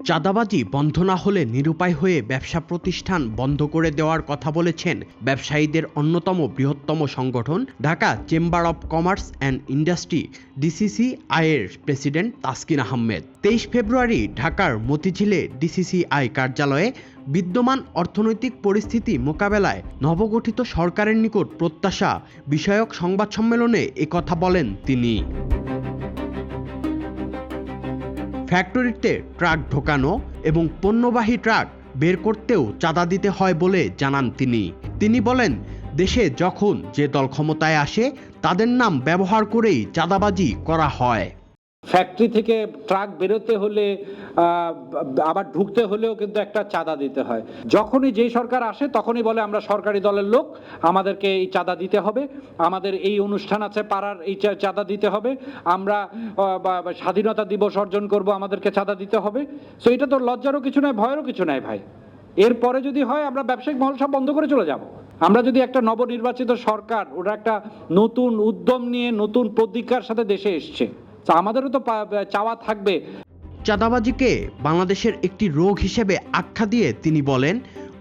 চাঁদাবাজি বন্ধ না হলে নিরুপায় হয়ে ব্যবসা প্রতিষ্ঠান বন্ধ করে দেওয়ার কথা বলেছেন ব্যবসায়ীদের অন্যতম বৃহত্তম সংগঠন Dhaka chamber of commerce and industry DCCI এর প্রেসিডেন্ট তাসকিন আহমেদ। 23 ফেব্রুয়ারি ঢাকার মতিঝিলে ডিসিসিআই কার্যালয়ে বিদ্যমান অর্থনৈতিক পরিস্থিতি মোকাবেলায় নবগঠিত সরকারের নিকট প্রত্যাশা বিষয়ক সংবাদ সম্মেলনে একথা বলেন তিনি। ফ্যাক্টরিতে ট্রাক ঢোকানো এবং পণ্যবাহী ট্রাক বের করতেও চাঁদা দিতে হয় বলে জানান তিনি বলেন, দেশে যখন যে দল ক্ষমতায় আসে তাদের নাম ব্যবহার করেই চাঁদাবাজি করা হয়। ফ্যাক্টরি থেকে ট্রাক বেরোতে হলে আবার ঢুকতে হলেও কিন্তু একটা চাঁদা দিতে হয়। যখনই যেই সরকার আসে তখনই বলে আমরা সরকারি দলের লোক, আমাদেরকে এই চাঁদা দিতে হবে, আমাদের এই অনুষ্ঠান আছে পাড়ার, এই চাঁদা দিতে হবে, আমরা স্বাধীনতা দিবস অর্জন করব, আমাদেরকে চাঁদা দিতে হবে। সো এটা তো লজ্জারও কিছু নয়, ভয়েরও কিছু নয় ভাই। এরপরে যদি হয় আমরা ব্যবসায়িক মহল সব বন্ধ করে চলে যাব। আমরা যদি একটা নবনির্বাচিত সরকার, ওরা একটা নতুন উদ্যম নিয়ে নতুন প্রতিজ্ঞার সাথে দেশে এসছে, আমাদেরও তো চাওয়া থাকবে। চাঁদাবাজিকে বাংলাদেশের একটি রোগ হিসেবে আখ্যা দিয়ে তিনি বলেন,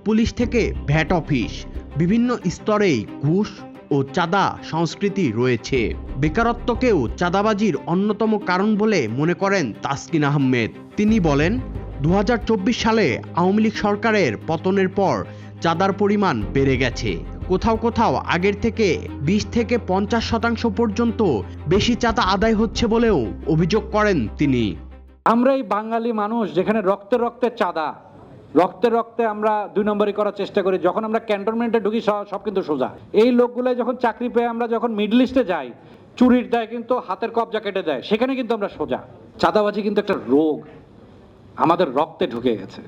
পুলিশ থেকে ভ্যাট অফিস বিভিন্ন স্তরেই ঘুষ ও চাঁদা সংস্কৃতি রয়েছে। বেকারত্বকেও চাঁদাবাজির অন্যতম কারণ বলে মনে করেন তাসকিন আহমেদ। তিনি বলেন, 2024 সালে আওয়ামী লীগ সরকারের পতনের পর চাঁদার পরিমাণ বেড়ে গেছে। কোথাও কোথাও আগের থেকে 20 থেকে 50% পর্যন্ত বেশি চাঁদা আদায় হচ্ছে বলেও অভিযোগ করেন তিনি। আমরা এই বাঙালি মানুষ যেখানে রক্তে রক্তে চাঁদা, রক্তে রক্তে আমরা 2 নম্বরই করার চেষ্টা করি। যখন আমরা ক্যান্টনমেন্টে ঢুকি সব কিন্তু সোজা। এই লোকগুলো যখন চাকরি পেয়ে আমরা যখন মিডল ইস্টে যাই, চুরির দেয় কিন্তু হাতের কবজা কেটে দেয়, সেখানে কিন্তু আমরা সোজা। চাঁদাবাজি কিন্তু একটা রোগ, আমাদের রক্তে ঢুকে গেছে।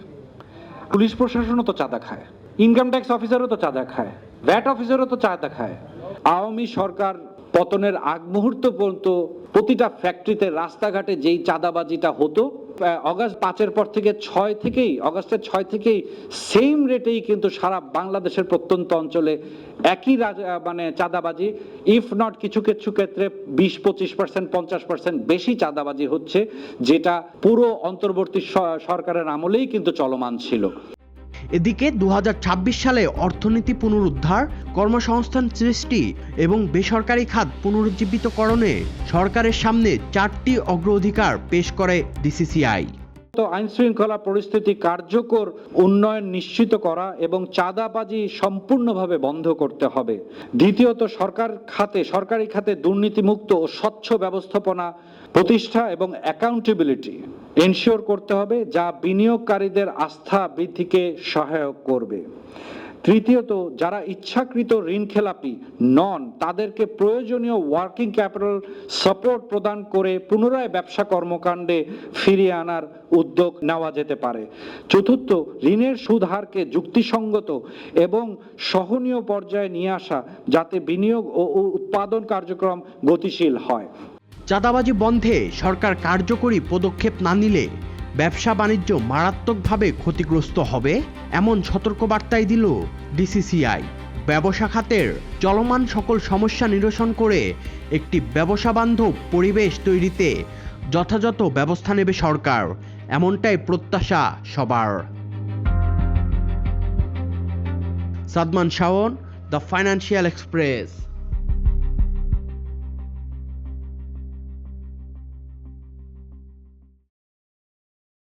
পুলিশ প্রশাসনও তো চাঁদা খায়, ইনকাম ট্যাক্স অফিসারও তো চাঁদা খায়, ভ্যাট অফিসারও তো চাঁদা খায়। আওয়ামী সরকার পতনের আগ মুহূর্ত পর্যন্ত প্রতিটা ফ্যাক্টরিতে রাস্তাঘাটে যেই চাঁদাবাজিটা হতো, অগাস্ট 5-এর পর থেকে অগাস্টের 6 থেকেই সেম রেটেই কিন্তু সারা বাংলাদেশের প্রত্যন্ত অঞ্চলে একই চাঁদাবাজি, ইফ নট কিছু কিছু ক্ষেত্রে 20-25%, 50% বেশি চাঁদাবাজি হচ্ছে, যেটা পুরো অন্তর্বর্তী সরকারের আমলেই কিন্তু চলমান ছিল। এদিকে 2026 সালে অর্থনীতি পুনরুদ্ধার, কর্মসংস্থান সৃষ্টি এবং বেসরকারি খাত পুনরুজ্জীবিতকরণে সরকারের সামনে 4টি অগ্রাধিকার পেশ করে ডিসিসিআই। আইন শৃঙ্খলা পরিস্থিতি কার্যকর উন্নয়ন নিশ্চিত করা এবং চাঁদাবাজি সম্পূর্ণভাবে বন্ধ করতে হবে। দ্বিতীয়ত সরকারি খাতে দুর্নীতিমুক্ত ও স্বচ্ছ ব্যবস্থাপনা প্রতিষ্ঠা এবং অ্যাকাউন্টেবিলিটি এনশিওর করতে হবে, যা বিনিয়োগকারীদের আস্থা বৃদ্ধিকে সহায়ক করবে। তৃতীয়ত, যারা ইচ্ছাকৃত ঋণখেলাপি নন তাদেরকে প্রয়োজনীয় ওয়ার্কিং ক্যাপিটাল সাপোর্ট প্রদান করে পুনরায় ব্যবসা কর্মকাণ্ডে ফিরিয়ে আনার উদ্যোগ নেওয়া যেতে পারে। চতুর্থ, ঋণের সুদ হারকে যুক্তিসঙ্গত এবং সহনীয় পর্যায়ে নিয়ে আসা, যাতে বিনিয়োগ ও উৎপাদন কার্যক্রম গতিশীল হয়। চাঁদাবাজি বন্ধে সরকার কার্যকরী পদক্ষেপ না নিলে ব্যবসা বাণিজ্য মারাত্মকভাবে ক্ষতিগ্রস্ত হবে, এমন সতর্কবার্তাই দিল ডিসিসিআই। ব্যবসা খাতের চলমান সকল সমস্যা নিরসন করে একটি ব্যবসা বান্ধব পরিবেশ তৈরিতে যথাযথ ব্যবস্থা নেবে সরকার, এমনটাই প্রত্যাশা সবার। Sadman Shaon, the financial express.